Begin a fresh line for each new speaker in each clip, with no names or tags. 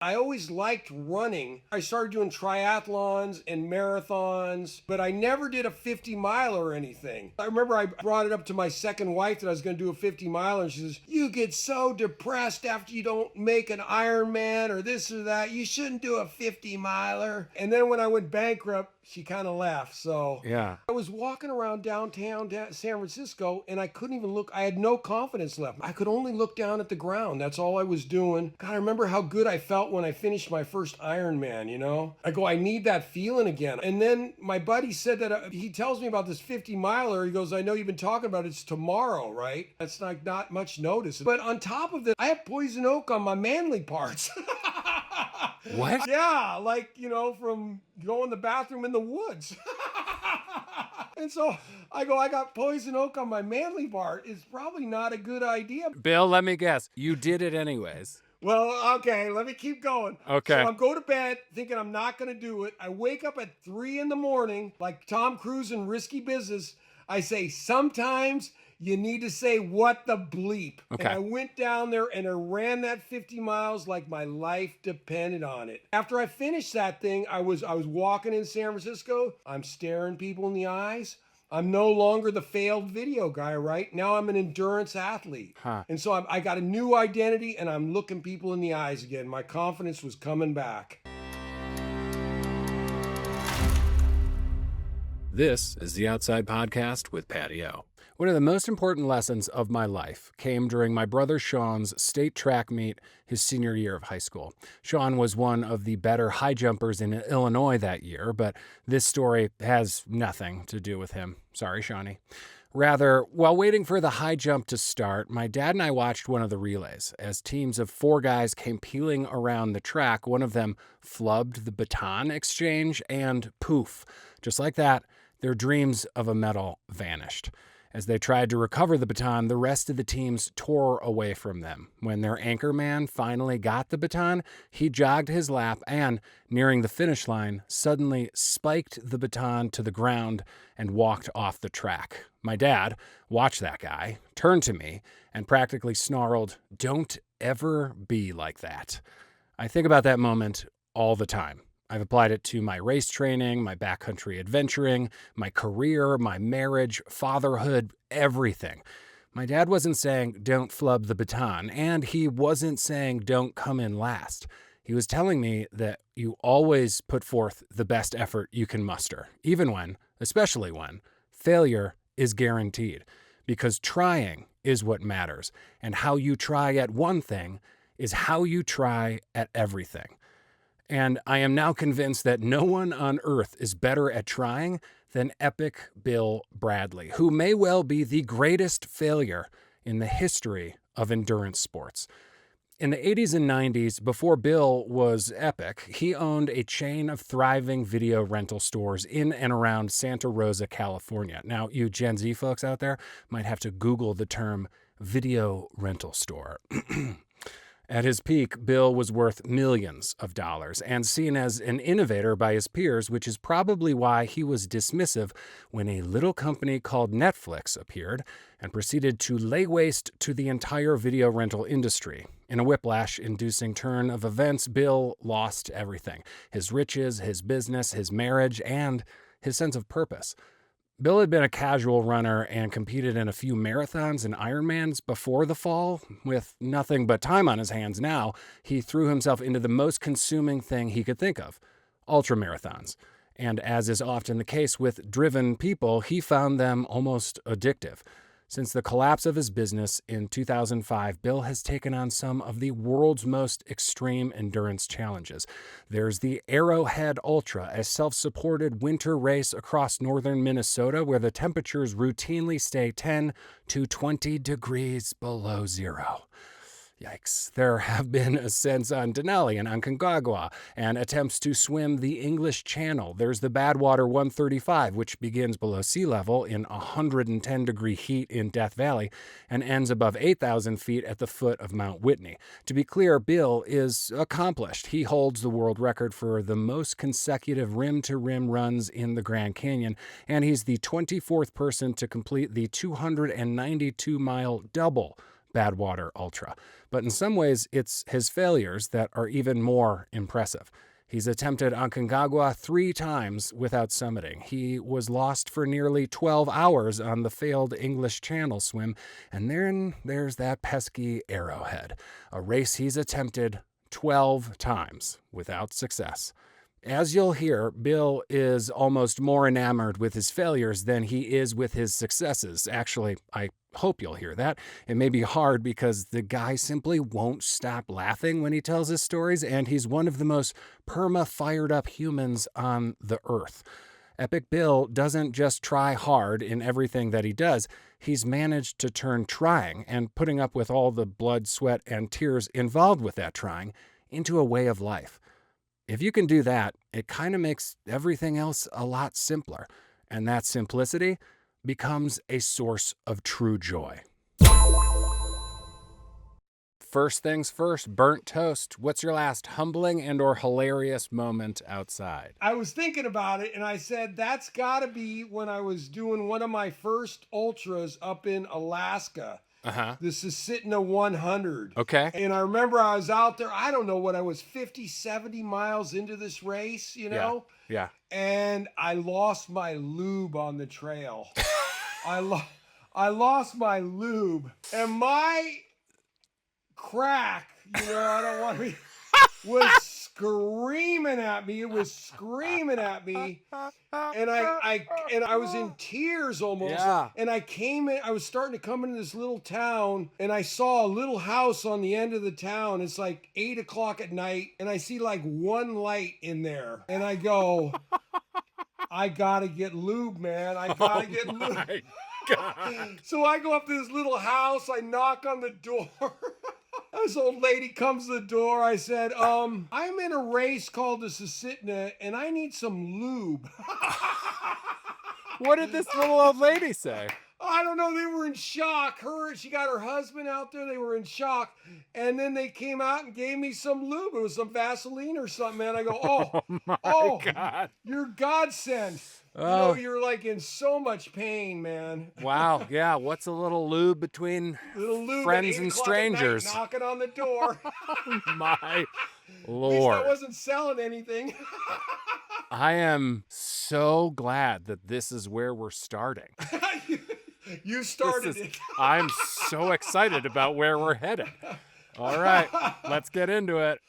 I always liked running. I started doing triathlons and marathons, but I never did a 50 mile or anything. I remember I brought it up to my second wife that I was going to do a 50 mile, and she says, "You get so depressed after you don't make an Ironman or this or that. You shouldn't do a 50 miler." And then when I went bankrupt, she kind of laughed. So
Yeah.
I was walking around downtown San Francisco, and I couldn't even look. I had no confidence left. I could only look down at the ground. That's all I was doing. God, I remember how good I felt when I finished my first Ironman, you know? I go, I need that feeling again. And then my buddy said that he tells me about this 50 miler. He goes, I know you've been talking about it. It's tomorrow, right? That's like not much notice. But on top of that, I have poison oak on my manly parts.
What?
Yeah, like, you know, from going to the bathroom in the woods. And so I go, I got poison oak on my manly part. It's probably not a good idea.
Bill, let me guess. You did it anyways.
Well, okay, let me keep going.
Okay.
So I'm going to bed thinking I'm not going to do it. I wake up at 3 in the morning, like Tom Cruise in Risky Business. I say, sometimes you need to say what the bleep.
Okay.
And I went down there and I ran that 50 miles like my life depended on it. After I finished that thing, I was walking in San Francisco. I'm staring people in the eyes. I'm no longer the failed video guy, right? Now I'm an endurance athlete.
Huh.
And so I got a new identity and I'm looking people in the eyes again. My confidence was coming back.
This is the Outside Podcast with Paddy-O. One of the most important lessons of my life came during my brother Sean's state track meet his senior year of high school. Sean was one of the better high jumpers in Illinois that year, but this story has nothing to do with him. Sorry, Shawnee. Rather, while waiting for the high jump to start, my dad and I watched one of the relays. As teams of 4 guys came peeling around the track, one of them flubbed the baton exchange and poof, just like that, their dreams of a medal vanished. As they tried to recover the baton, the rest of the teams tore away from them. When their anchor man finally got the baton, he jogged his lap and, nearing the finish line, suddenly spiked the baton to the ground and walked off the track. My dad watched that guy, turned to me, and practically snarled, "Don't ever be like that." I think about that moment all the time. I've applied it to my race training, my backcountry adventuring, my career, my marriage, fatherhood, everything. My dad wasn't saying, don't flub the baton, and he wasn't saying, don't come in last. He was telling me that you always put forth the best effort you can muster, even when, especially when, failure is guaranteed. Because trying is what matters, and how you try at one thing is how you try at everything. And I am now convinced that no one on earth is better at trying than Epic Bill Bradley, who may well be the greatest failure in the history of endurance sports. In the 80s and 90s, before Bill was epic, he owned a chain of thriving video rental stores in and around Santa Rosa, California. Now, you Gen Z folks out there might have to Google the term video rental store. At his peak, Bill was worth millions of dollars and seen as an innovator by his peers, which is probably why he was dismissive when a little company called Netflix appeared and proceeded to lay waste to the entire video rental industry. In a whiplash-inducing turn of events, Bill lost everything: his riches, his business, his marriage, and his sense of purpose. Bill had been a casual runner and competed in a few marathons and Ironmans before the fall. With nothing but time on his hands now, he threw himself into the most consuming thing he could think of: ultramarathons. And as is often the case with driven people, he found them almost addictive. Since the collapse of his business in 2005, Bill has taken on some of the world's most extreme endurance challenges. There's the Arrowhead Ultra, a self-supported winter race across northern Minnesota where the temperatures routinely stay 10 to 20 degrees below zero. Yikes. There have been ascents on Denali and Aconcagua and attempts to swim the English Channel. There's the Badwater 135, which begins below sea level in 110-degree heat in Death Valley and ends above 8,000 feet at the foot of Mount Whitney. To be clear, Bill is accomplished. He holds the world record for the most consecutive rim-to-rim runs in the Grand Canyon, and he's the 24th person to complete the 292-mile double Badwater Ultra. But in some ways, it's his failures that are even more impressive. He's attempted Aconcagua 3 times without summiting. He was lost for nearly 12 hours on the failed English Channel swim. And then there's that pesky Arrowhead, a race he's attempted 12 times without success. As you'll hear, Bill is almost more enamored with his failures than he is with his successes. Actually, I hope you'll hear that. It may be hard because the guy simply won't stop laughing when he tells his stories, and he's one of the most fired-up humans on the earth. Epic Bill doesn't just try hard in everything that he does. He's managed to turn trying and putting up with all the blood, sweat, and tears involved with that trying into a way of life. If you can do that, it kind of makes everything else a lot simpler. And that simplicity becomes a source of true joy. First things first, burnt toast. What's your last humbling and or hilarious moment outside?
I was thinking about it and I said, that's gotta be when I was doing one of my first ultras up in Alaska. The Susitna 100.
Okay.
And I remember I was out there, I don't know what I was, 50, 70 miles into this race, you know?
Yeah.
And I lost my lube on the trail. I lost my lube. And my crack, you know, I don't want to be, was screaming at me. It was screaming at me. And I was in tears almost.
Yeah.
And I was starting to come into this little town and I saw a little house on the end of the town. It's like 8 o'clock at night and I see like one light in there. And I go, I gotta get lube, man. I gotta get lube. God. So I go up to this little house. I knock on the door. This old lady comes to the door. I said, I'm in a race called the Susitna, and I need some lube.
What did this little old lady say?
I don't know. They were in shock. She got her husband out there. They were in shock. And then they came out and gave me some lube. It was some Vaseline or something, man. I go, oh,
God.
You're godsend.
Oh.
You know, you're like in so much pain, man.
Wow. Yeah. What's a little lube between friends and strangers?
Knocking on the door.
My Lord.
At least I wasn't selling anything.
I am so glad that this is where we're starting.
You started it.
I'm so excited about where we're headed. All right, let's get into it.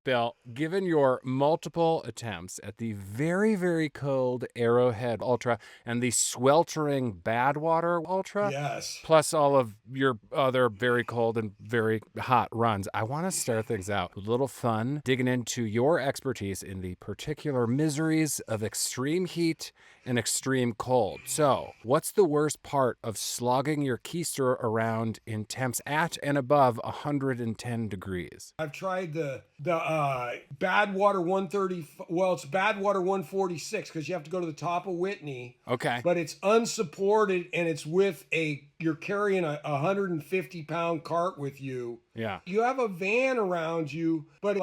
Bill, given your multiple attempts at the very, very cold Arrowhead Ultra and the sweltering Badwater Ultra,
yes,
plus all of your other very cold and very hot runs, I want to start things out with a little fun, digging into your expertise in the particular miseries of extreme heat and extreme cold. So, what's the worst part of slogging your keister around in temps at and above 110 degrees?
I've tried the Badwater 130. Well, it's Badwater 146 because you have to go to the top of Whitney.
Okay.
But it's unsupported and it's with you're carrying a 150-pound cart with you.
Yeah.
You have a van around you, but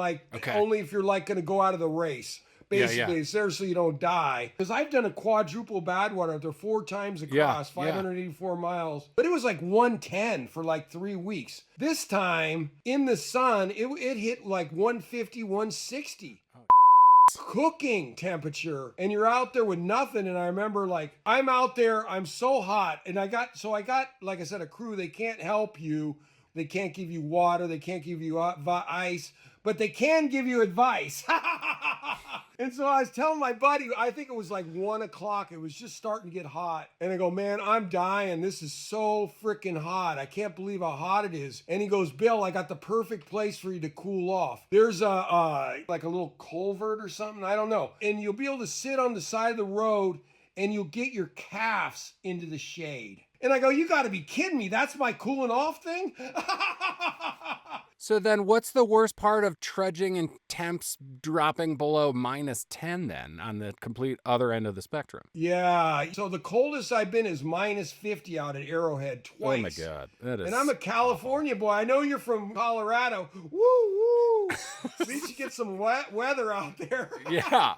only if you're like going to go out of the race. Basically, it's there so you don't die. Because I've done a quadruple Badwater out there 4 times across, 584 miles. But it was like 110 for like 3 weeks. This time, in the sun, it hit like 150, 160. Cooking temperature. And you're out there with nothing. And I remember I'm out there, I'm so hot. And I got, like I said, a crew. They can't help you. They can't give you water. They can't give you ice. But they can give you advice. And so I was telling my buddy, I think it was like 1 o'clock. It was just starting to get hot. And I go, man, I'm dying. This is so freaking hot. I can't believe how hot it is. And he goes, Bill, I got the perfect place for you to cool off. There's a little culvert or something. I don't know. And you'll be able to sit on the side of the road and you'll get your calves into the shade. And I go, you got to be kidding me. That's my cooling off thing?
So then what's the worst part of trudging and temps dropping below -10 then on the complete other end of the spectrum?
Yeah. So the coldest I've been is -50 out at Arrowhead twice.
Oh my God. That is
And I'm a California boy. I know you're from Colorado. Woo woo. At least you get some wet weather out there.
Yeah.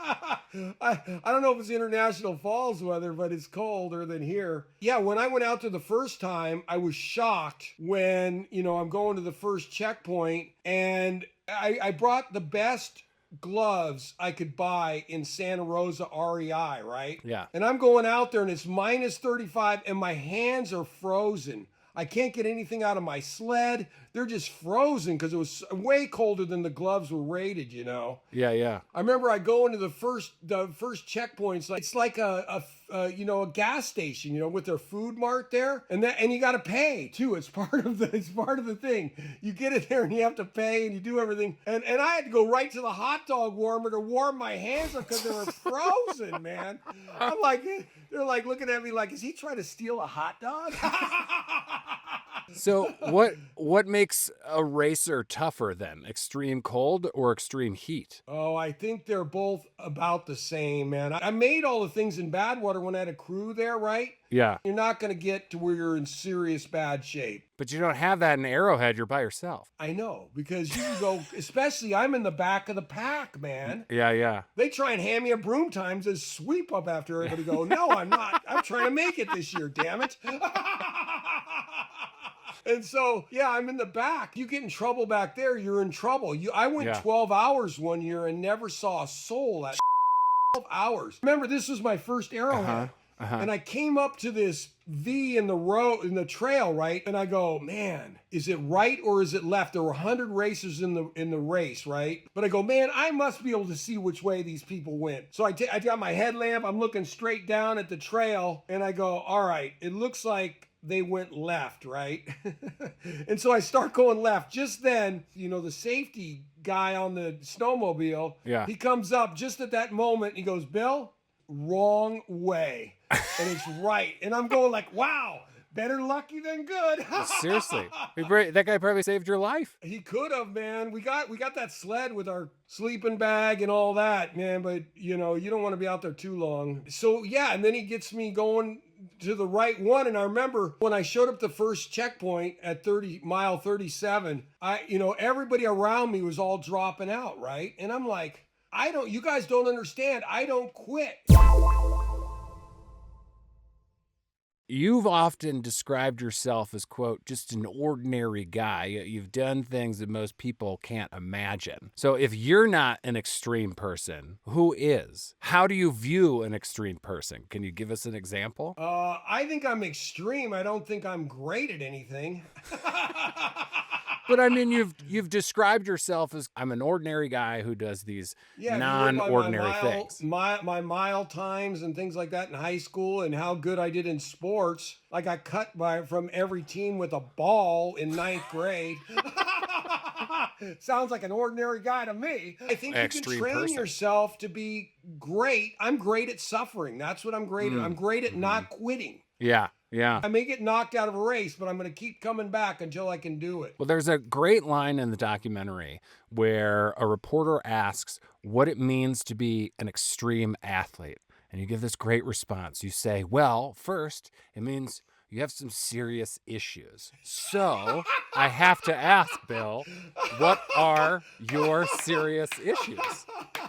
I don't know if it's international falls weather, but it's colder than here. Yeah, when I went out there the first time, I was shocked when, I'm going to the first checkpoint, and I brought the best gloves I could buy in Santa Rosa REI, right?
Yeah.
And I'm going out there and it's -35 and my hands are frozen. I can't get anything out of my sled. They're just frozen because it was way colder than the gloves were rated,
Yeah, yeah.
I remember I go into the first checkpoints. It's like a gas station, with their food mart there, and you got to pay too. It's part of the thing. You get in there and you have to pay and you do everything. And I had to go right to the hot dog warmer to warm my hands up because they were frozen, man. I'm like, they're like looking at me like, is he trying to steal a hot dog?
So what makes a racer tougher then? Extreme cold or extreme heat?
Oh, I think they're both about the same, man. I made all the things in Badwater when I had a crew there, right?
Yeah.
You're not going to get to where you're in serious bad shape.
But you don't have that in Arrowhead. You're by yourself.
I know, because you can go, especially I'm in the back of the pack, man.
Yeah, yeah.
They try and hand me a broom times as sweep up after everybody go, no, I'm not. I'm trying to make it this year, damn it. And so, yeah, I'm in the back. You get in trouble back there, you're in trouble. I went 12 hours one year and never saw a soul at 12 hours. Remember, this was my first Arrowhead. And I came up to this V in the trail, right? And I go, man, is it right or is it left? There were 100 racers in the race, right? But I go, man, I must be able to see which way these people went. So I got my headlamp. I'm looking straight down at the trail, and I go, all right, it looks like they went left, right? And so I start going left. Just then, the safety guy on the snowmobile, he comes up just at that moment. He goes, Bill, wrong way. And it's right. And I'm going like, wow, better lucky than good.
Seriously. That guy probably saved your life.
He could have, man. We got that sled with our sleeping bag and all that, man. But, you don't want to be out there too long. So, yeah, and then he gets me going to the right one. And I remember when I showed up the first checkpoint at mile 37, everybody around me was all dropping out, right? And I'm like, you guys don't understand. I don't quit.
You've often described yourself as, quote, just an ordinary guy. You've done things that most people can't imagine. So if you're not an extreme person, who is? How do you view an extreme person? Can you give us an example?
I think I'm extreme. I don't think I'm great at anything.
But I mean, you've described yourself as, I'm an ordinary guy who does these non-ordinary things.
My mile times and things like that in high school, and how good I did in sports. I got cut from every team with a ball in 9th grade. Sounds like an ordinary guy to me. I think you can train yourself to be great. I'm great at suffering. That's what I'm great at. I'm great at not quitting.
Yeah. Yeah.
I may get knocked out of a race, but I'm going to keep coming back until I can do it.
Well, there's a great line in the documentary where a reporter asks what it means to be an extreme athlete. And you give this great response. You say, well, first, it means you have some serious issues. So I have to ask, Bill, what are your serious issues?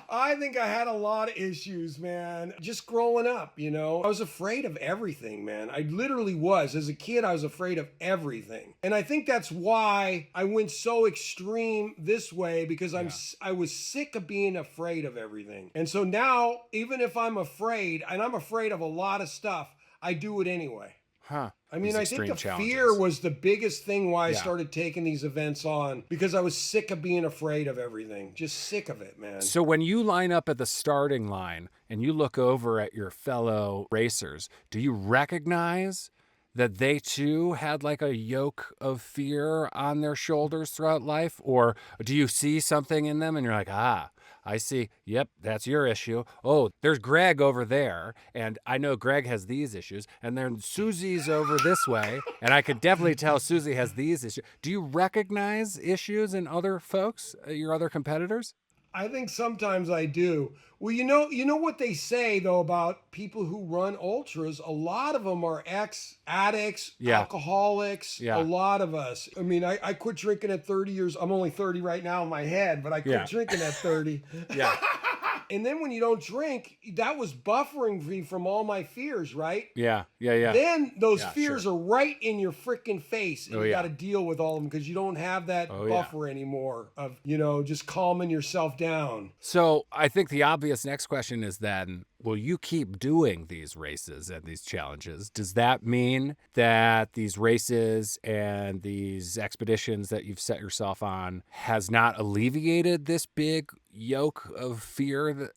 I think I had a lot of issues, man. Just growing up, I was afraid of everything, man. I literally was. As a kid, I was afraid of everything. And I think that's why I went so extreme this way, because I was sick of being afraid of everything. And so now, even if I'm afraid, and I'm afraid of a lot of stuff, I do it anyway.
Huh.
I mean, I think the fear was the biggest thing why I started taking these events on, because I was sick of being afraid of everything. Just sick of it, man.
So when you line up at the starting line and you look over at your fellow racers, do you recognize that they too had like a yoke of fear on their shoulders throughout life? Or do you see something in them and you're like, I see. Yep, that's your issue. Oh, there's Greg over there, and I know Greg has these issues, and then Susie's over this way, and I could definitely tell Susie has these issues. Do you recognize issues in other folks, your other competitors?
I think sometimes I do. Well, you know what they say though about people who run ultras. A lot of them are ex-addicts,
Yeah.
alcoholics.
Yeah.
A lot of us. I mean, I quit drinking at 30 years. I'm only 30 right now in my head, but I quit
Yeah.
drinking at 30.
Yeah.
And then when you don't drink, that was buffering me from all my fears, right?
Yeah. Yeah.
Then those
Yeah,
fears
sure.
are right in your freaking face. And
Oh,
you
yeah.
got to deal with all of them because you don't have that
Oh, yeah.
buffer anymore of, just calming yourself down.
So I think the obvious next question is then, will you keep doing these races and these challenges? Does that mean that these races and these expeditions that you've set yourself on has not alleviated this big yoke of fear?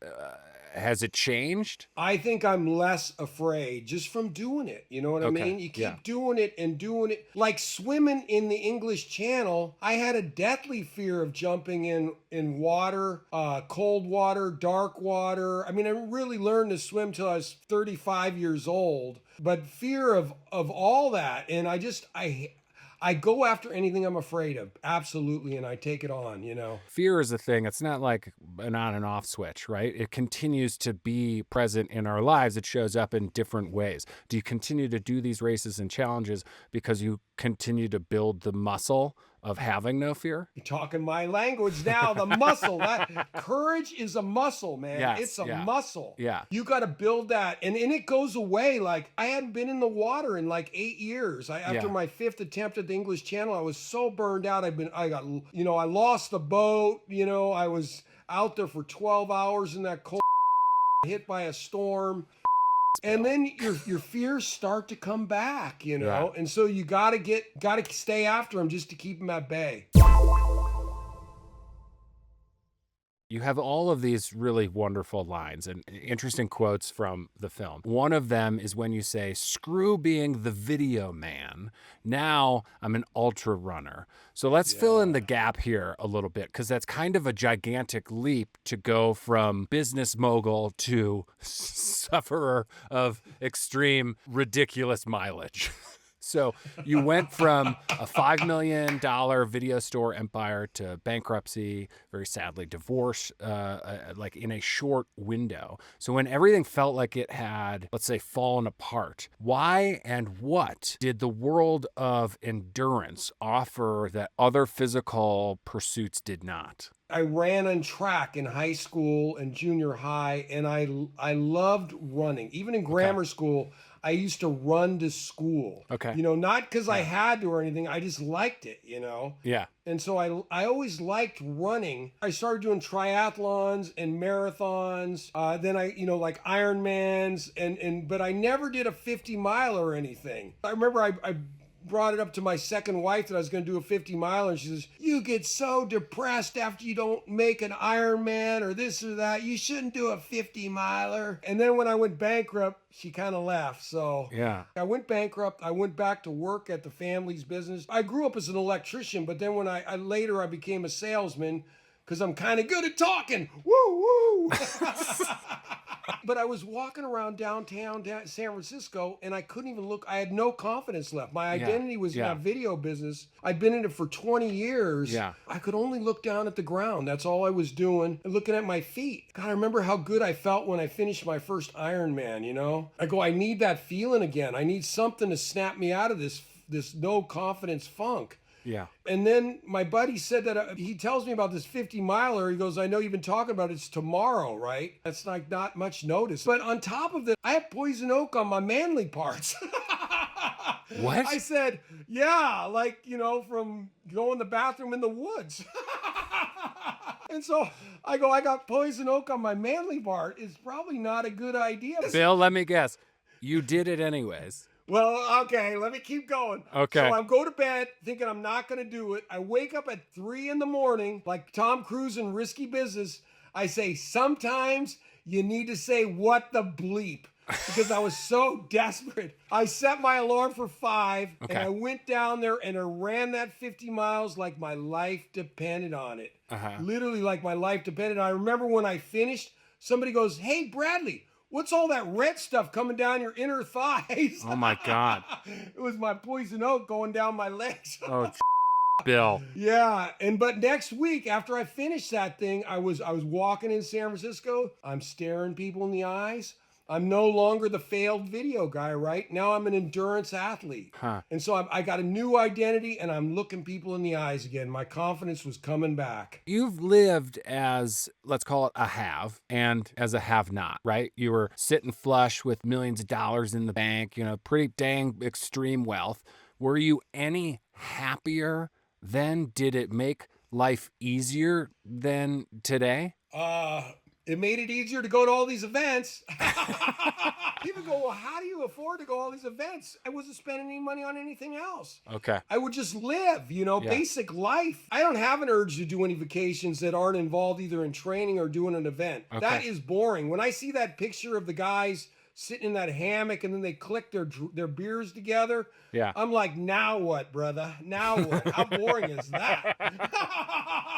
Has it changed?
I think I'm less afraid just from doing it. You know what I
Okay,
mean? You keep
yeah.
doing it and doing it. Like swimming in the English Channel, I had a deathly fear of jumping in water, cold water, dark water. I mean, I really learned to swim till I was 35 years old. But fear of all that, and I go after anything I'm afraid of, absolutely, and I take it on,
Fear is a thing. It's not like an on and off switch, right? It continues to be present in our lives. It shows up in different ways. Do you continue to do these races and challenges because you continue to build the muscle of having no fear?
You're talking my language now, the muscle. That courage is a muscle, man.
Yes,
It's a
yeah.
muscle.
Yeah.
You got to build that. And it goes away. Like I hadn't been in the water in like 8 years. After
Yeah.
my 5th attempt at the English Channel, I was so burned out. I lost the boat. I was out there for 12 hours in that cold, hit by a storm. And then your fears start to come back,
Yeah.
and so you gotta stay after them just to keep them at bay.
You have all of these really wonderful lines and interesting quotes from the film. One of them is when you say, "Screw being the video man. Now I'm an ultra runner." So let's fill in the gap here a little bit, because that's kind of a gigantic leap to go from business mogul to sufferer of extreme, ridiculous mileage. So you went from a $5 million video store empire to bankruptcy, very sadly divorce, like in a short window. So when everything felt like it had, let's say, fallen apart, why and what did the world of endurance offer that other physical pursuits did not?
I ran on track in high school and junior high, and I loved running. Even in grammar school, I used to run to school.
Okay.
Not because I had to or anything. I just liked it,
Yeah.
And so I always liked running. I started doing triathlons and marathons. Then like Ironmans, but I never did a 50 mile or anything. I remember I brought it up to my second wife that I was going to do a 50 miler, and she says, "You get so depressed after you don't make an Ironman or this or that. You shouldn't do a 50 miler." And then when I went bankrupt, she kind of laughed. So
Yeah.
I went bankrupt. I went back to work at the family's business. I grew up as an electrician, but then when I later became a salesman because I'm kind of good at talking. Woo woo. But I was walking around downtown San Francisco, and I couldn't even look. I had no confidence left. My identity was in that video business. I'd been in it for 20 years.
Yeah.
I could only look down at the ground. That's all I was doing, and looking at my feet. God, I remember how good I felt when I finished my first Ironman, I need that feeling again. I need something to snap me out of this no confidence funk.
Yeah.
And then my buddy said that he tells me about this 50 miler. He goes, "I know you've been talking about it. It's tomorrow, right?" That's like not much notice. But on top of that, I have poison oak on my manly parts.
What?
I said, "Yeah, like, from going to the bathroom in the woods." And so I go, "I got poison oak on my manly part. It's probably not a good idea."
Bill, let me guess. You did it anyways.
Well, okay, let me keep going.
Okay.
So I'm going to bed thinking I'm not going to do it. I wake up at 3 a.m, like Tom Cruise in Risky Business. I say, sometimes you need to say, "What the bleep?" because I was so desperate. I set my alarm for 5
Okay.
and I went down there and I ran that 50 miles like my life depended on it. Literally like my life depended on it. I remember when I finished, somebody goes, "Hey, Bradley, what's all that red stuff coming down your inner thighs?"
Oh my God.
It was my poison oak going down my legs.
Oh, Bill.
Yeah, but next week after I finished that thing, I was walking in San Francisco. I'm staring people in the eyes. I'm no longer the failed video guy, right? Now I'm an endurance athlete. And so I got a new identity and I'm looking people in the eyes again. My confidence was coming back.
You've lived as, let's call it a have, and as a have not, right? You were sitting flush with millions of dollars in the bank, pretty dang extreme wealth. Were you any happier then? Did it make life easier than today?
It made it easier to go to all these events. People go, "Well, how do you afford to go to all these events?" I wasn't spending any money on anything else.
Okay.
I would just live, basic life. I don't have an urge to do any vacations that aren't involved either in training or doing an event.
Okay.
That is boring. When I see that picture of the guys sitting in that hammock and then they click their beers together, I'm like, now what, brother? Now what? How boring is that?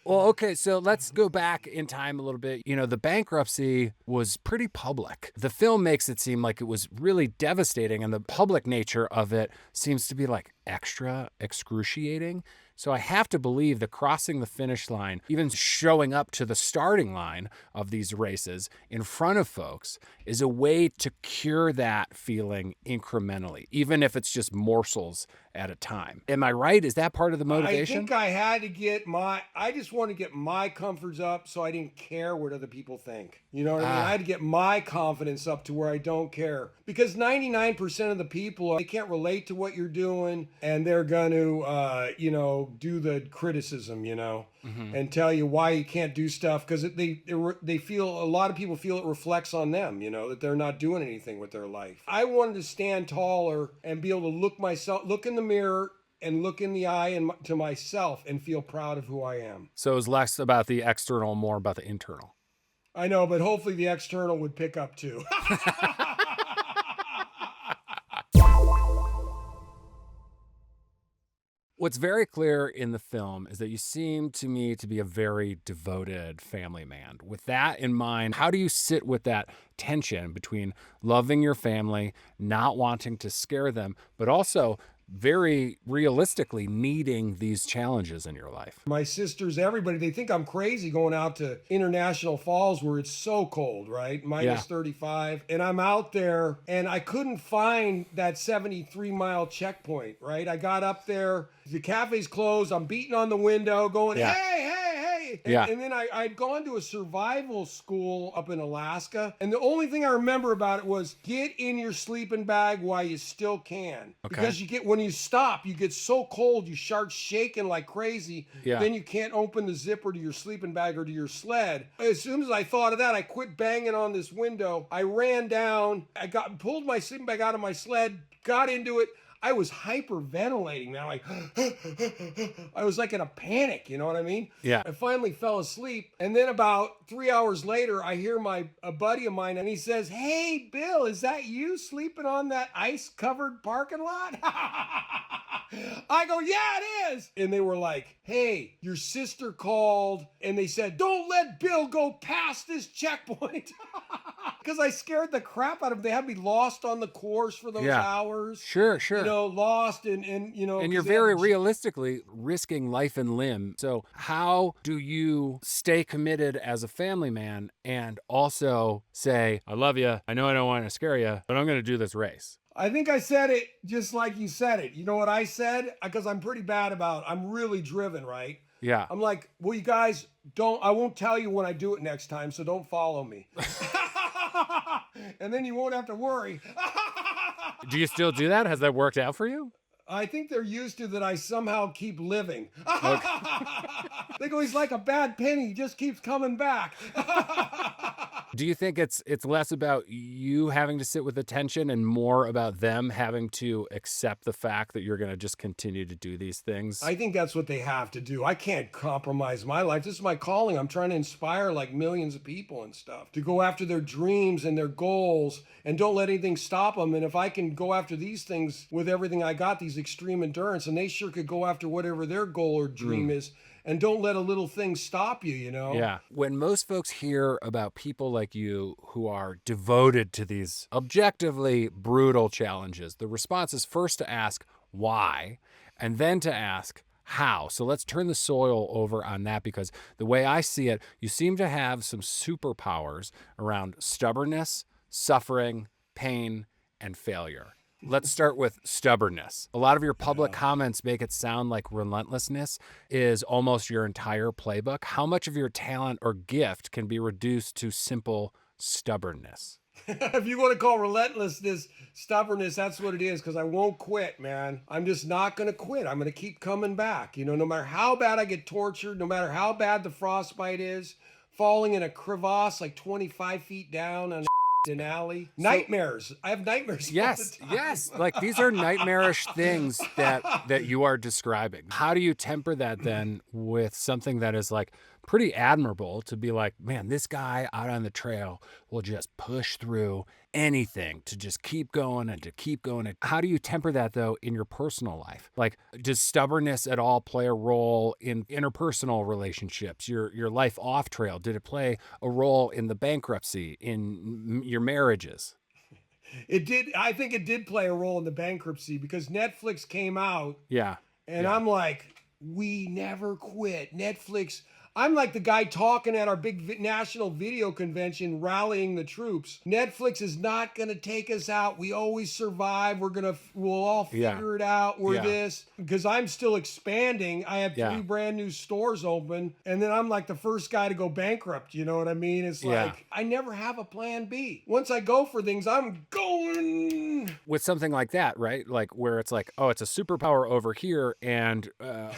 Well, okay, so let's go back in time a little bit. The bankruptcy was pretty public. The film makes it seem like it was really devastating, and the public nature of it seems to be like extra excruciating. So I have to believe that crossing the finish line, even showing up to the starting line of these races in front of folks, is a way to cure that feeling incrementally, even if it's just morsels at a time. Am I right? Is that part of the motivation?
I think I had to I just wanted to get my comforts up so I didn't care what other people think. You know what I mean? I had to get my confidence up to where I don't care. Because 99% of the people, they can't relate to what you're doing, and they're going to, do the criticism, and tell you why you can't do stuff, because they feel, a lot of people feel it reflects on them, that they're not doing anything with their life. I wanted to stand taller and be able to look in the mirror and look in the eye to myself and feel proud of who I am.
So it was less about the external, more about the internal.
I know, but hopefully the external would pick up too.
What's very clear in the film is that you seem to me to be a very devoted family man. With that in mind, how do you sit with that tension between loving your family, not wanting to scare them, but also very realistically needing these challenges in your life?
My sisters, everybody, they think I'm crazy going out to International Falls where it's so cold, right? Minus 35. And I'm out there and I couldn't find that 73-mile checkpoint, right? I got up there, the cafe's closed, I'm beating on the window going, hey. And then I'd gone to a survival school up in Alaska. And the only thing I remember about it was get in your sleeping bag while you still can.
Okay.
Because when you stop, you get so cold, you start shaking like crazy.
Yeah.
Then you can't open the zipper to your sleeping bag or to your sled. As soon as I thought of that, I quit banging on this window. I ran down, pulled my sleeping bag out of my sled, got into it. I was hyperventilating, man. Like, I was like in a panic, you know what I mean?
Yeah.
I finally fell asleep. And then about 3 hours later, I hear a buddy of mine, and he says, "Hey, Bill, is that you sleeping on that ice-covered parking lot?" I go, "Yeah, it is." And they were like, "Hey, your sister called, and they said, don't let Bill go past this checkpoint." Because I scared the crap out of them. They had me lost on the course for those hours.
Sure.
Lost and
And you're very realistically risking life and limb. So how do you stay committed as a family man and also say, "I love you. I know I don't want to scare you, but I'm going to do this race"?
I think I said it just like you said it. You know what I said? Because I'm pretty bad I'm really driven, right?
Yeah.
I'm like, well, you guys I won't tell you when I do it next time, so don't follow me. And then you won't have to worry.
Do you still do that? Has that worked out for you?
I think they're used to that I somehow keep living. They go, he's like a bad penny. He just keeps coming back.
Do you think it's less about you having to sit with the tension and more about them having to accept the fact that you're going to just continue to do these things?
I think that's what they have to do. I can't compromise my life. This is my calling. I'm trying to inspire like millions of people and stuff to go after their dreams and their goals and don't let anything stop them. And if I can go after these things with everything I got, these extreme endurance, and they sure could go after whatever their goal or dream is. And don't let a little thing stop you, you know?
Yeah. When most folks hear about people like you who are devoted to these objectively brutal challenges, the response is first to ask why, and then to ask how. So let's turn the soil over on that, because the way I see it, you seem to have some superpowers around stubbornness, suffering, pain, and failure. Let's start with stubbornness. A lot of your public comments make it sound like relentlessness is almost your entire playbook. How much of your talent or gift can be reduced to simple stubbornness?
If you want to call relentlessness stubbornness, that's what it is, because I won't quit, man. I'm just not going to quit. I'm going to keep coming back. You know, no matter how bad I get tortured, no matter how bad the frostbite is, falling in a crevasse like 25 feet down on an alley. Nightmares. I have nightmares.
Yes, yes. Like these are nightmarish things that you are describing. How do you temper that then with something that is like pretty admirable to be like, man, this guy out on the trail will just push through anything to just keep going and to keep going. How do you temper that though in your personal life? Like, does stubbornness at all play a role in interpersonal relationships, your life off trail? Did it play a role in the bankruptcy, in your marriages?
It did. I think it did play a role in the bankruptcy because Netflix came out.
Yeah.
And I'm like, we never quit. Netflix. I'm like the guy talking at our big national video convention, rallying the troops. Netflix is not going to take us out. We always survive. We'll all figure it out. We're this. Because I'm still expanding. I have 3 brand new stores open. And then I'm like the first guy to go bankrupt. You know what I mean? It's like, I never have a plan B. Once I go for things, I'm going.
With something like that, right? Like where it's like, oh, it's a superpower over here. And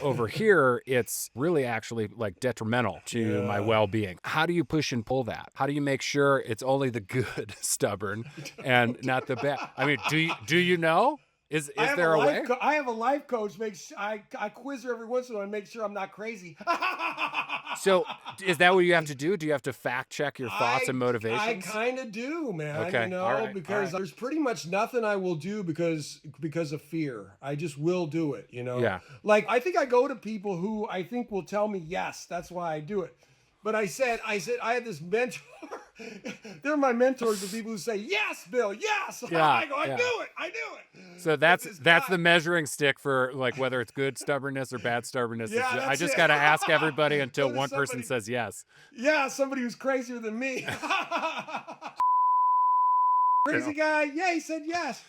over here, it's really actually like detrimental to my well-being. How do you push and pull that? How do you make sure it's only the good stubborn and not the bad? I mean, do you know? Is there a way?
I have a life coach. I quiz her every once in a while and make sure I'm not crazy.
So is that what you have to do? Do you have to fact check your thoughts and motivations?
I kind of do, man.
Okay.
You know,
all right.
because there's pretty much nothing I will do because of fear. I just will do it, you know?
Yeah.
Like, I think I go to people who I think will tell me yes. That's why I do it. But I said, I had this mentor. They're my mentors, the people who say, yes, Bill, yes.
Yeah,
I go, I do it.
So that's the measuring stick for like whether it's good stubbornness or bad stubbornness.
Yeah,
I just got to ask everybody until one person says yes.
Yeah, somebody who's crazier than me. Crazy guy. Yeah, he said yes.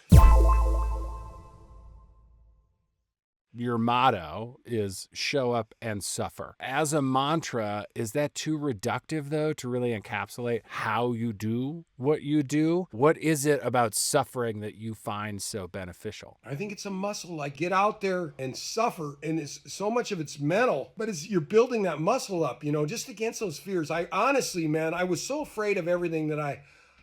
Your motto is show up and suffer. As a mantra, is that too reductive, though, to really encapsulate how you do what you do? What is it about suffering that you find so beneficial?
I think it's a muscle. Like, get out there and suffer. And it's so much of it's mental, but you're building that muscle up, you know, just against those fears. I honestly, man, I was so afraid of everything that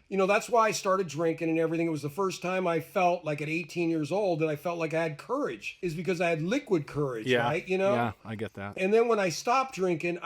you know, that's why I started drinking and everything. It was the first time I felt like at 18 years old that I felt like I had courage, is because I had liquid courage, right? You know?
Yeah, I get that.
And then when I stopped drinking,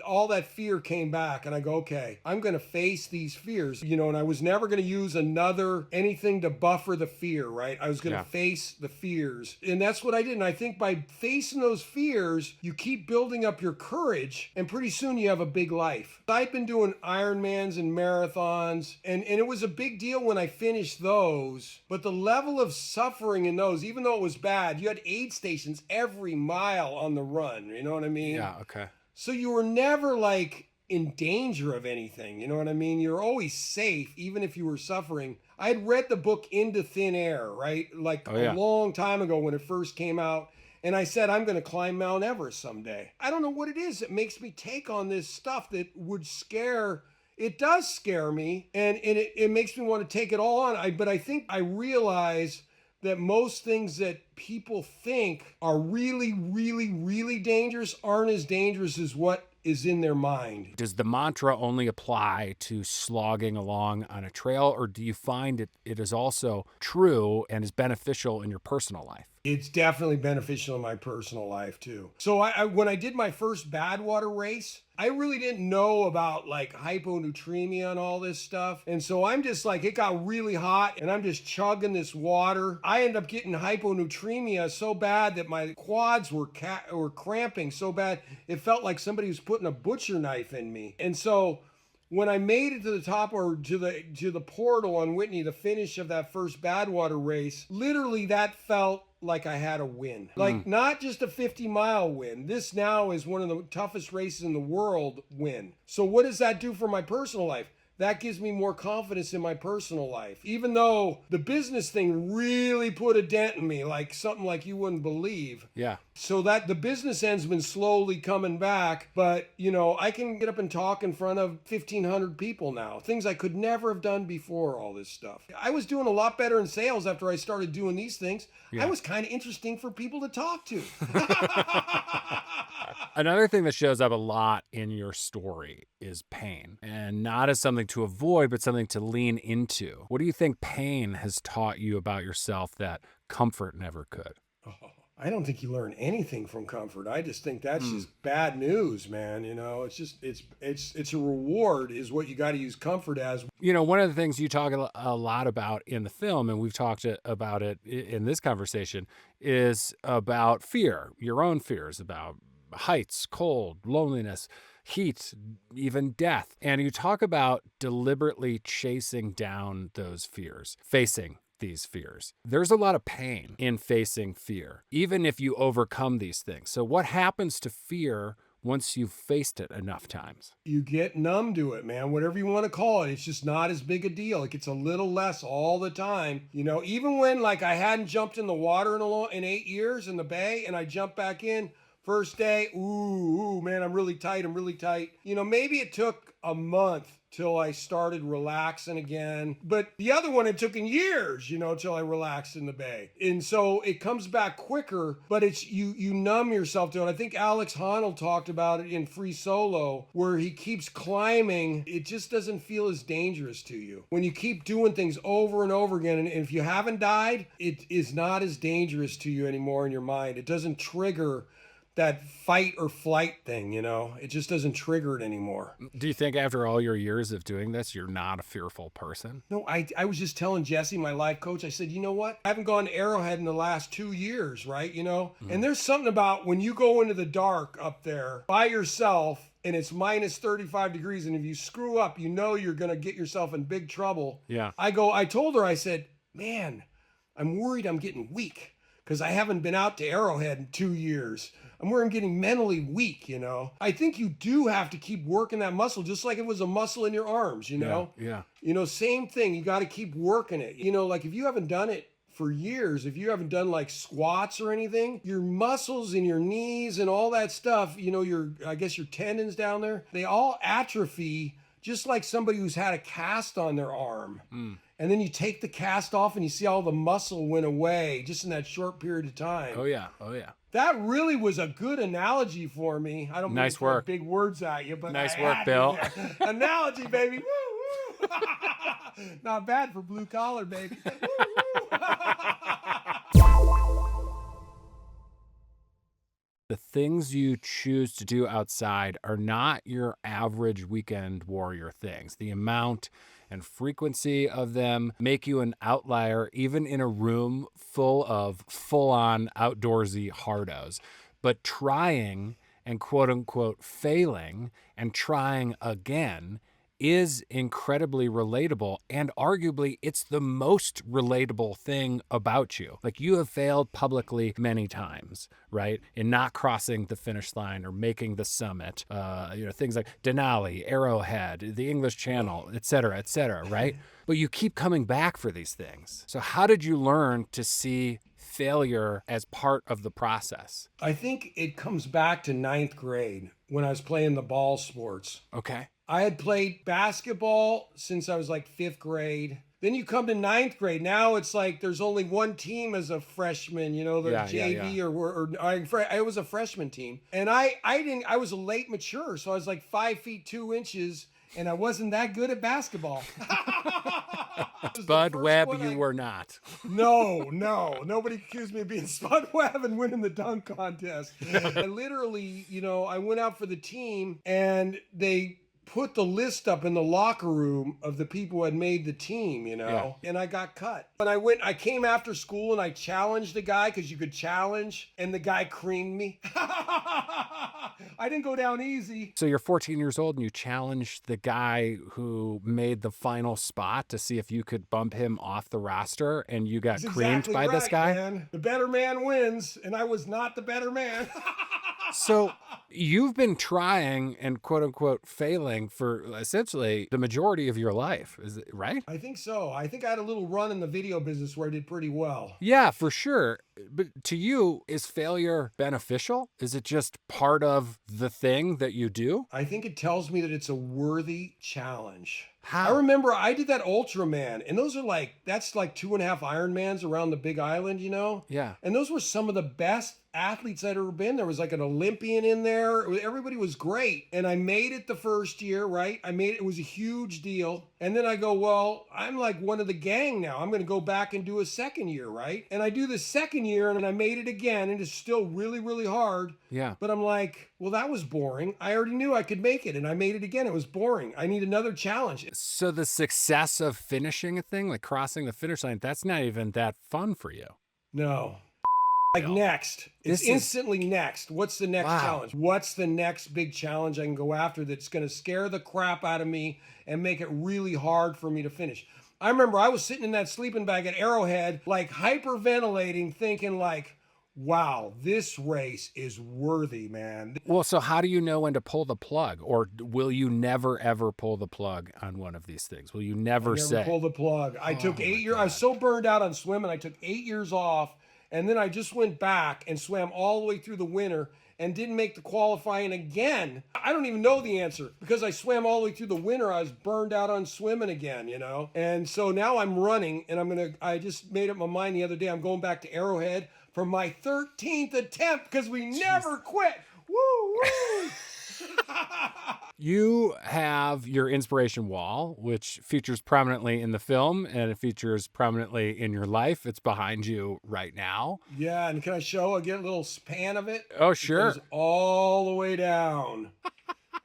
all that fear came back and I go, okay, I'm going to face these fears, you know, and I was never going to use anything to buffer the fear, right? I was going to face the fears. And that's what I did. And I think by facing those fears, you keep building up your courage and pretty soon you have a big life. I've been doing Ironmans and marathons. And it was a big deal when I finished those, but the level of suffering in those, even though it was bad, you had aid stations every mile on the run, you know what I mean?
Yeah, okay.
So you were never like in danger of anything, you know what I mean? You're always safe, even if you were suffering. I had read the book Into Thin Air, right? Like a long time ago when it first came out. And I said, I'm going to climb Mount Everest someday. I don't know what it is that makes me take on this stuff that would scare. It does scare me, and it makes me want to take it all on. But I think I realize that most things that people think are really, really, really dangerous aren't as dangerous as what is in their mind.
Does the mantra only apply to slogging along on a trail, or do you find it is also true and is beneficial in your personal life?
It's definitely beneficial in my personal life too. So when I did my first Badwater race, I really didn't know about like hyponatremia and all this stuff. And so I'm just like, it got really hot and I'm just chugging this water. I ended up getting hyponatremia so bad that my quads were cramping so bad, it felt like somebody was putting a butcher knife in me. And so when I made it to the top or to the portal on Whitney, the finish of that first Badwater race, literally that felt like I had a win. Like not just a 50-mile win. This now is one of the toughest races in the world win. So what does that do for my personal life? That gives me more confidence in my personal life. Even though the business thing really put a dent in me, like something like you wouldn't believe.
Yeah.
So that the business end's been slowly coming back, but I can get up and talk in front of 1,500 people now. Things I could never have done before, all this stuff. I was doing a lot better in sales after I started doing these things. Yeah. I was kind of interesting for people to talk to.
Another thing that shows up a lot in your story is pain, and not as something to avoid, but something to lean into. What do you think pain has taught you about yourself that comfort never could?
Oh, I don't think you learn anything from comfort. I just think that's just bad news, man. It's just, it's a reward is what you got to use comfort as.
One of the things you talk a lot about in the film, and we've talked about it in this conversation, is about fear, your own fears about heights, cold, loneliness, heat, even death. And you talk about deliberately chasing down those fears, facing these fears. There's a lot of pain in facing fear, even if you overcome these things. So what happens to fear once you've faced it enough times?
You get numb to it, man. Whatever you want to call it. It's just not as big a deal. It gets a little less all the time. Even when like I hadn't jumped in the water in 8 years in the bay and I jumped back in, first day, ooh, man, I'm really tight. Maybe it took a month till I started relaxing again. But the other one, it took years, till I relaxed in the bay. And so it comes back quicker, but it's you numb yourself to it. I think Alex Honnold talked about it in Free Solo, where he keeps climbing. It just doesn't feel as dangerous to you. When you keep doing things over and over again, and if you haven't died, it is not as dangerous to you anymore in your mind. It doesn't trigger that fight or flight thing, it just doesn't trigger it anymore.
Do you think after all your years of doing this, you're not a fearful person?
No, I was just telling Jesse, my life coach, I said, you know what? I haven't gone to Arrowhead in the last 2 years, right? And there's something about when you go into the dark up there by yourself and it's minus 35 degrees. And if you screw up, you're going to get yourself in big trouble.
Yeah.
I told her, I said, man, I'm worried I'm getting weak because I haven't been out to Arrowhead in 2 years. I'm worried I'm getting mentally weak, I think you do have to keep working that muscle, just like it was a muscle in your arms,
Yeah.
Same thing. You got to keep working it. Like if you haven't done it for years, if you haven't done like squats or anything, your muscles in your knees and all that stuff, your tendons down there, they all atrophy just like somebody who's had a cast on their arm. And then you take the cast off and you see all the muscle went away just in that short period of time.
Oh yeah.
That really was a good analogy for me. I don't
nice work.
Big words at you, but
nice work, Bill.
Analogy, baby. Woo, woo. Not bad for blue collar, baby. Woo, woo.
The things you choose to do outside are not your average weekend warrior things. The amount and frequency of them make you an outlier, even in a room full of full-on outdoorsy hardos. But trying and quote-unquote failing and trying again is incredibly relatable, and arguably it's the most relatable thing about you. Like, you have failed publicly many times, right? In not crossing the finish line or making the summit, things like Denali, Arrowhead, the English Channel, et cetera, right? But you keep coming back for these things. So how did you learn to see failure as part of the process?
I think it comes back to 9th grade when I was playing the ball sports.
Okay.
I had played basketball since I was like 5th grade. Then you come to ninth grade. Now it's like there's only one team as a freshman, you know, the
Yeah,
JV
yeah.
I was a freshman team. And I was a late mature. So I was like 5 feet 2 inches and I wasn't that good at basketball.
Spud Webb, you were not.
No, nobody accused me of being Spud Webb and winning the dunk contest. I literally, you know, I went out for the team and they put the list up in the locker room of the people who had made the team, you know, and I got cut. And I came after school and I challenged the guy because you could challenge, and the guy creamed me. I didn't go down easy.
So you're 14 years old and you challenged the guy who made the final spot to see if you could bump him off the roster, and you got
That's
creamed
exactly
by
right,
this guy?
Man. The better man wins, and I was not the better man.
So you've been trying and quote unquote failing for essentially the majority of your life, is it right?
I think so. I think I had a little run in the video business where I did pretty well.
Yeah, for sure. But to you, is failure beneficial? Is it just part of the thing that you do?
I think it tells me that it's a worthy challenge.
How?
I remember I did that Ultraman, and that's like 2.5 Ironmans around the Big Island, you know?
Yeah.
And those were some of the best athletes I'd ever been. There was like an Olympian in there. Everybody was great. And I made it the first year, right? It was a huge deal. And then I go, well, I'm like one of the gang now. I'm going to go back and do a second year, right? And I do the second year and I made it again. And it's still really, really hard.
Yeah.
But I'm like, well, that was boring. I already knew I could make it and I made it again. It was boring. I need another challenge.
So the success of finishing a thing, like crossing the finish line, that's not even that fun for you.
No. Like next. It's instantly next. What's the next challenge? What's the next big challenge I can go after that's going to scare the crap out of me and make it really hard for me to finish? I remember I was sitting in that sleeping bag at Arrowhead, like hyperventilating, thinking like, wow, this race is worthy, man.
Well, so how do you know when to pull the plug? Or will you never, ever pull the plug on one of these things? Will you never say?
Pull the plug. I took 8 years. I was so burned out on swimming. I took 8 years off. And then I just went back and swam all the way through the winter and didn't make the qualifying again. I don't even know the answer because I swam all the way through the winter. I was burned out on swimming again, you know? And so now I'm running and I just made up my mind the other day. I'm going back to Arrowhead for my 13th attempt because we never quit. Woo, woo.
You have your inspiration wall, which features prominently in the film and it features prominently in your life. It's behind you right now.
Yeah, and can I get a little span of it?
Oh, sure.
It goes all the way down.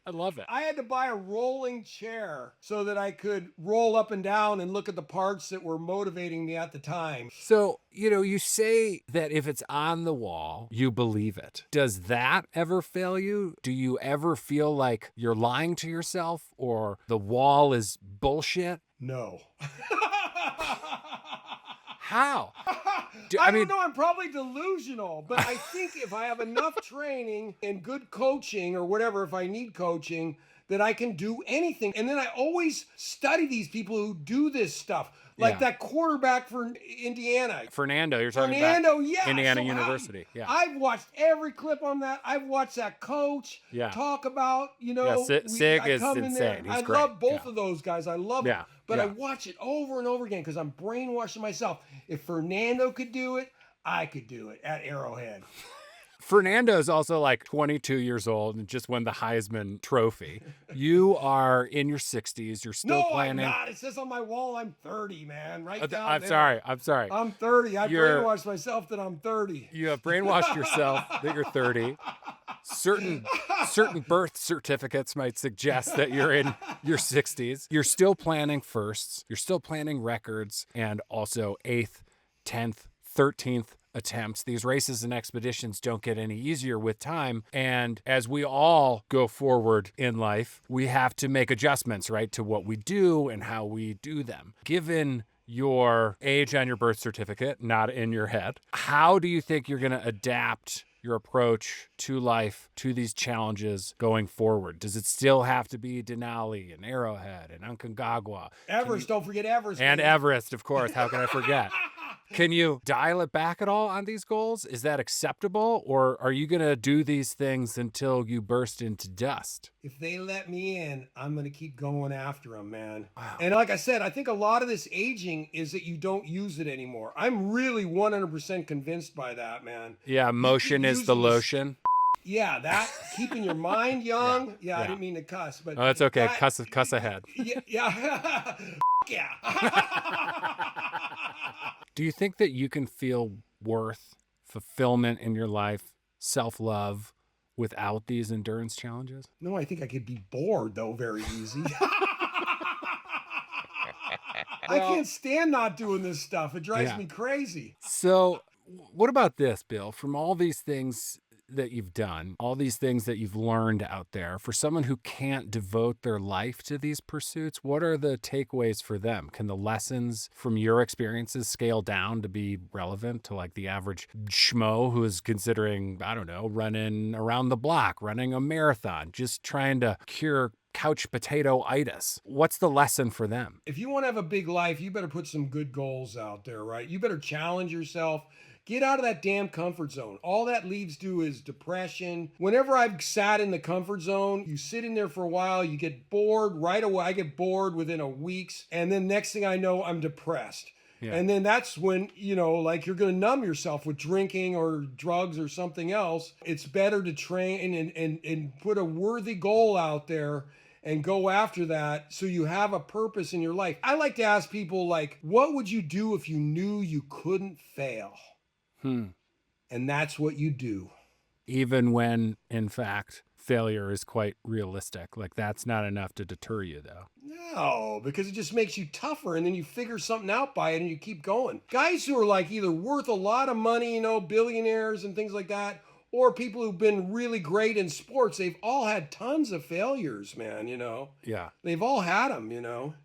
I love it.
I had to buy a rolling chair so that I could roll up and down and look at the parts that were motivating me at the time.
So, you know, you say that if it's on the wall, you believe it. Does that ever fail you? Do you ever feel like you're lying to yourself or the wall is bullshit?
No.
How?
I don't know. I'm probably delusional, but I think if I have enough training and good coaching or whatever, if I need coaching, that I can do anything. And then I always study these people who do this stuff. Like that quarterback for Indiana.
Fernando, you're talking about
yeah.
Indiana University. Yeah.
I've watched every clip on that. I've watched that coach talk about, you know.
Sig is insane. He's
I
great.
love both of those guys. I love them. But
Yeah.
I watch it over and over again because I'm brainwashing myself. If Fernando could do it, I could do it at Arrowhead.
Fernando's also like 22 years old and just won the Heisman Trophy. You are in your 60s. You're still planning.
No, I'm not. It says on my wall I'm 30, man. Right down
I'm
there.
sorry. I'm sorry.
I'm 30. I brainwashed myself that I'm 30.
You have brainwashed yourself that you're 30. Certain birth certificates might suggest that you're in your 60s. You're still planning firsts. You're still planning records and also 8th, 10th, 13th attempts. These races and expeditions don't get any easier with time. And as we all go forward in life, we have to make adjustments, right, to what we do and how we do them. Given your age on your birth certificate, not in your head, how do you think you're going to adapt your approach to life, to these challenges going forward? Does it still have to be Denali and Arrowhead and Aconcagua?
Everest, don't forget Everest.
And
man.
Everest, of course. How can I forget? Can you dial it back at all on these goals? Is that acceptable? Or are you going to do these things until you burst into dust?
If they let me in, I'm going to keep going after them, man.
Wow.
And like I said, I think a lot of this aging is that you don't use it anymore. I'm really 100% convinced by that, man.
Yeah, motion is the lotion.
Yeah, that keeping your mind young. Yeah,
yeah.
I didn't mean to cuss, but
Oh, that's okay. Cuss ahead.
Yeah. Yeah.
Do you think that you can feel worth, fulfillment in your life, self-love without these endurance challenges?
No, I think I could be bored though very easy. I can't stand not doing this stuff. It drives me crazy.
So what about this, Bill? From all these things that you've done, all these things that you've learned out there, for someone who can't devote their life to these pursuits, what are the takeaways for them? Can the lessons from your experiences scale down to be relevant to like the average schmo who is considering, I don't know, running around the block, running a marathon, just trying to cure couch potato-itis? What's the lesson for them?
If you want to have a big life, you better put some good goals out there, right? You better challenge yourself. Get out of that damn comfort zone. All that leads to is depression. Whenever I've sat in the comfort zone, you sit in there for a while, you get bored right away. I get bored within a week. And then next thing I know, I'm depressed. Yeah. And then that's when, like you're going to numb yourself with drinking or drugs or something else. It's better to train and put a worthy goal out there and go after that so you have a purpose in your life. I like to ask people, like, what would you do if you knew you couldn't fail? And that's what you do.
Even when, in fact, failure is quite realistic. Like, that's not enough to deter you, though.
No, because it just makes you tougher, and then you figure something out by it and you keep going. Guys who are like either worth a lot of money, billionaires and things like that, or people who've been really great in sports, they've all had tons of failures, man, Yeah. They've all had them,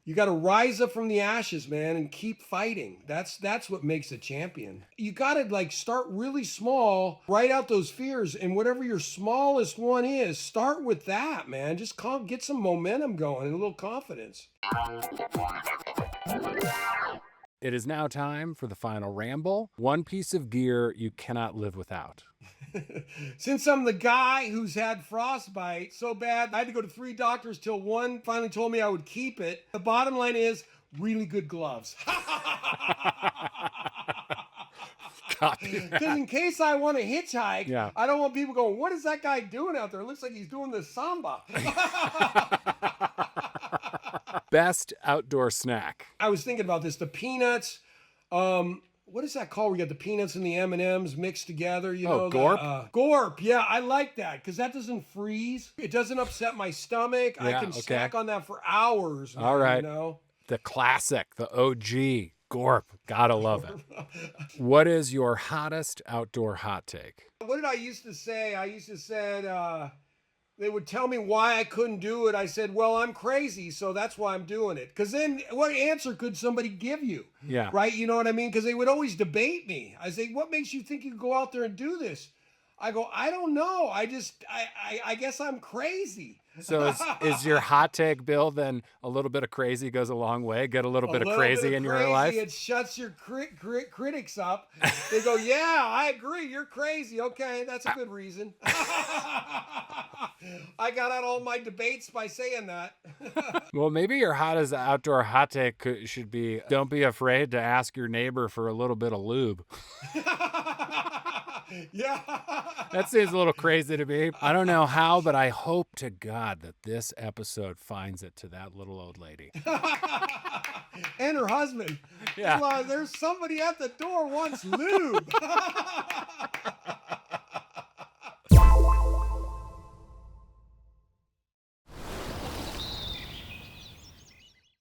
You got to rise up from the ashes, man, and keep fighting. That's what makes a champion. You got to start really small, write out those fears, and whatever your smallest one is, start with that, man. Just get some momentum going and a little confidence.
It is now time for the final ramble. One piece of gear you cannot live without.
Since I'm the guy who's had frostbite so bad, I had to go to 3 doctors till one finally told me I would keep it. The bottom line is really good gloves. Because in case I want to hitchhike, I don't want people going, what is that guy doing out there? It looks like he's doing the samba.
Best outdoor snack.
I was thinking about this. The peanuts. What is that called? We got the peanuts and the M&Ms mixed together.
Gorp?
Gorp. Yeah, I like that because that doesn't freeze. It doesn't upset my stomach. I can snack on that for hours.
All right. The classic, the OG. Gorp. Gotta love it. What is your hottest outdoor hot take?
What did I used to say? I used to say, they would tell me why I couldn't do it. I said, well, I'm crazy, so that's why I'm doing it. Because then what answer could somebody give you?
Yeah.
Right? You know what I mean? Because they would always debate me. I say, what makes you think you can go out there and do this? I go, I don't know. I guess I'm crazy.
So is your hot take, Bill, then a little bit of crazy goes a long way? Get a little bit of crazy in your life?
It shuts your critics up. They go, yeah, I agree. You're crazy. Okay, that's a good reason. I got out all my debates by saying that.
Well, maybe your hottest outdoor hot take should be, don't be afraid to ask your neighbor for a little bit of lube.
Yeah.
That seems a little crazy to me. I don't know how, but I hope to God that this episode finds it to that little old lady.
And her husband.
Yeah.
Well, there's somebody at the door wants lube.